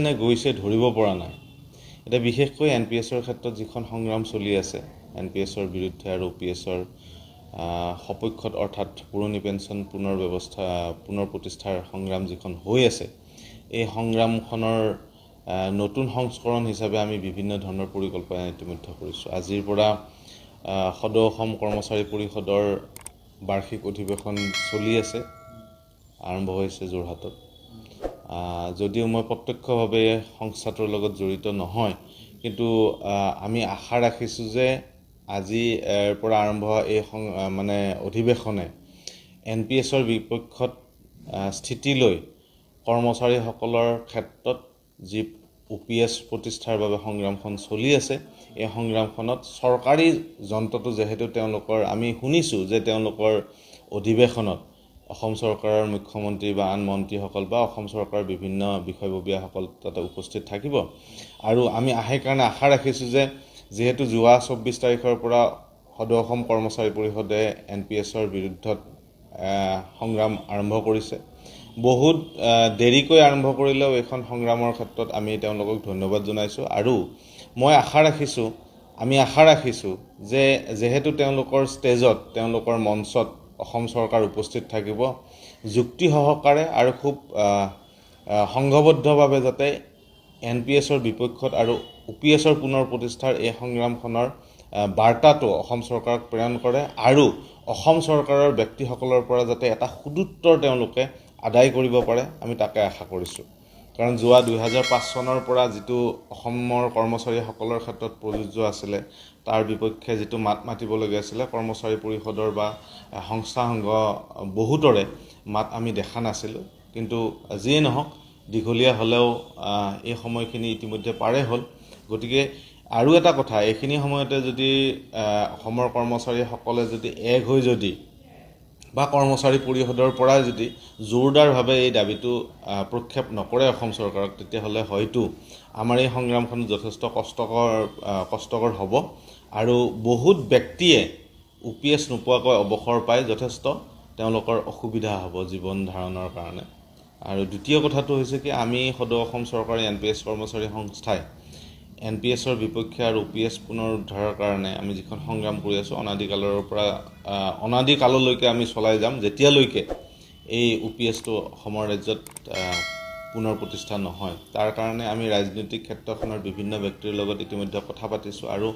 যেনে গৈছে ধৰিব পৰা নাই এটা বিশেষকৈ এনপিএছৰ ক্ষেত্ৰত যিখন সংগ্ৰাম চলি আছে এনপিএছৰ বিৰুদ্ধে আৰু ওপিএছৰ সপক্ষত অৰ্থাৎ পুৰণি পেঞ্চন পুনৰ প্ৰতিষ্ঠাৰ সংগ্ৰাম যিখন হৈ আছে এই সংগ্ৰামখনৰ নতুন সংস্কৰণ হিচাপে আমি বিভিন্ন ধৰণৰ পৰিকল্পনা ইতিমধ্যে কৰিছোঁ আজিৰ পৰা সদৌ অসম কৰ্মচাৰী পৰিষদৰ বাৰ্ষিক অধিৱেশন চলি আছে আৰম্ভ হৈছে যোৰহাটত যদিও মই প্ৰত্যক্ষভাৱে সংস্থাটোৰ লগত জড়িত নহয় কিন্তু আমি আশা ৰাখিছোঁ যে আজি পৰা আৰম্ভ হোৱা এই মানে অধিৱেশনে এনপিএছৰ বিপক্ষত স্থিতি লৈ কৰ্মচাৰীসকলৰ ক্ষেত্ৰত যি ওপিএছ প্ৰতিষ্ঠাৰ বাবে সংগ্ৰামখন চলি আছে এই সংগ্ৰামখনত চৰকাৰী যন্ত্ৰটো যেহেতু তেওঁলোকৰ আমি শুনিছোঁ যে তেওঁলোকৰ অধিৱেশনত অসম চৰকাৰৰ মুখ্যমন্ত্ৰী বা আন মন্ত্ৰীসকল বা অসম চৰকাৰৰ বিভিন্ন বিষয়ববীয়াসকল তাতে উপস্থিত থাকিব আৰু আমি সেইকাৰণে আশা ৰাখিছোঁ যে যেহেতু যোৱা 24 তাৰিখৰ পৰা সদৌ অসম কৰ্মচাৰী পৰিষদে এনপিএছৰ বিৰুদ্ধত সংগ্ৰাম আৰম্ভ কৰিছে বহুত দেৰিকৈ আৰম্ভ কৰিলেও এখন সংগ্ৰামৰ ক্ষেত্ৰত আমি তেওঁলোকক ধন্যবাদ জনাইছোঁ আৰু মই আশা ৰাখিছোঁ যে যেহেতু তেওঁলোকৰ ষ্টেজত তেওঁলোকৰ মঞ্চত অসম চৰকাৰ উপস্থিত থাকিব যুক্তি সহকাৰে আৰু খুব সংঘবদ্ধভাৱে যাতে এনপিএছৰ বিপক্ষত আৰু ওপিএছৰ পুনৰ প্ৰতিষ্ঠাৰ এই সংগ্ৰামখনৰ বাৰ্তাটো অসম চৰকাৰক প্ৰেৰণ কৰে আৰু অসম চৰকাৰৰ ব্যক্তিসকলৰ পৰা যাতে এটা সুদুত্তৰ তেওঁলোকে আদায় কৰিব পাৰে আমি তাকে আশা কৰিছোঁ কাৰণ যোৱা 2005 চনৰ পৰা যিটো অসমৰ কৰ্মচাৰীসকলৰ ক্ষেত্ৰত প্ৰযোজ্য আছিলে তাৰ বিপক্ষে যিটো মাত মাতিবলগীয়া আছিলে কৰ্মচাৰী পৰিষদৰ বা সংস্থা সংঘ বহুতৰে মাত আমি দেখা নাছিলোঁ কিন্তু যিয়ে নহওক দীঘলীয়া হ'লেও এই সময়খিনি ইতিমধ্যে পাৰে হ'ল গতিকে আৰু এটা কথা এইখিনি সময়তে যদি অসমৰ কৰ্মচাৰীসকলে যদি এক হৈ যদি বা কৰ্মচাৰী পৰিষদৰ পৰা যদি জোৰদাৰভাৱে এই দাবীটো প্ৰক্ষেপ নকৰে অসম চৰকাৰক তেতিয়াহ'লে হয়তো আমাৰ এই সংগ্ৰামখন যথেষ্ট কষ্টকৰ হ'ব আৰু বহুত ব্যক্তিয়ে ওপিএছ নোপোৱাকৈ অৱসৰ পাই যথেষ্ট তেওঁলোকৰ অসুবিধা হ'ব জীৱন ধাৰণৰ কাৰণে আৰু দ্বিতীয় কথাটো হৈছে কি আমি সদৌ অসম চৰকাৰী এনপিএছ কৰ্মচাৰী সংস্থাই এনপিএছৰ বিপক্ষে আৰু ওপিএছ পুনৰ উদ্ধাৰৰ কাৰণে আমি যিখন সংগ্ৰাম কৰি আছোঁ অনাদিকাললৈকে আমি চলাই যাম যেতিয়ালৈকে এই ওপিএছটো অসমৰ ৰাজ্যত পুনৰ প্ৰতিষ্ঠা নহয় তাৰ কাৰণে আমি ৰাজনৈতিক ক্ষেত্ৰখনৰ বিভিন্ন ব্যক্তিৰ লগত ইতিমধ্যে কথা পাতিছোঁ আৰু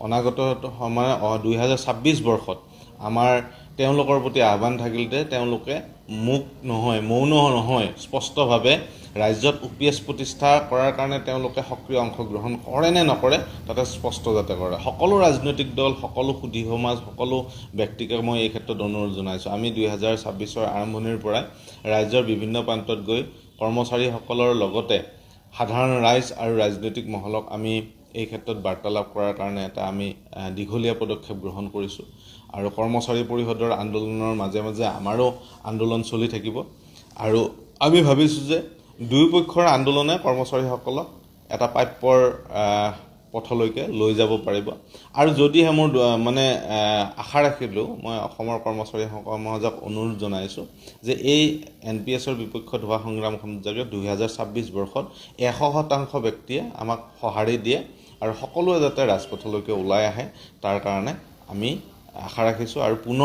অনাগত সময় 2026 বৰ্ষত আমাৰ তেওঁলোকৰ প্ৰতি আহ্বান থাকিল যে তেওঁলোকে মৌন নহয় স্পষ্টভাৱে ৰাজ্যত ওপিএছ প্ৰতিষ্ঠা কৰাৰ কাৰণে তেওঁলোকে সক্ৰিয় অংশগ্ৰহণ কৰে নে নকৰে তাতে স্পষ্ট যাতে কৰে সকলো ৰাজনৈতিক দল সকলো সুধী সমাজ সকলো ব্যক্তিকে মই এই ক্ষেত্ৰত অনুৰোধ জনাইছোঁ আমি 2026 আৰম্ভণিৰ পৰাই ৰাজ্যৰ বিভিন্ন প্ৰান্তত গৈ কৰ্মচাৰীসকলৰ লগতে সাধাৰণ ৰাইজ আৰু ৰাজনৈতিক মহলক আমি এই ক্ষেত্ৰত বাৰ্তালাপ কৰাৰ কাৰণে এটা আমি দীঘলীয়া পদক্ষেপ গ্ৰহণ কৰিছোঁ আৰু কৰ্মচাৰী পৰিষদৰ আন্দোলনৰ মাজে মাজে আমাৰো আন্দোলন চলি থাকিব আৰু আমি ভাবিছোঁ যে দুয়োপক্ষৰ আন্দোলনে কৰ্মচাৰীসকলক এটা প্ৰাপ্যৰ পথলৈকে লৈ যাব পাৰিব আৰু যদিহে মোৰ মানে আশা ৰাখিলোঁ মই অসমৰ কৰ্মচাৰী সমাজক অনুৰোধ জনাইছোঁ যে এই এনপিএছৰ বিপক্ষত হোৱা সংগ্ৰামখনত যাতে 2026 বৰ্ষত 100% ব্যক্তিয়ে আমাক সঁহাৰি দিয়ে আৰু সকলোৱে যাতে ৰাজপথলৈকে ওলাই আহে তাৰ কাৰণে আমি আশা ৰাখিছোঁ আৰু পুনৰ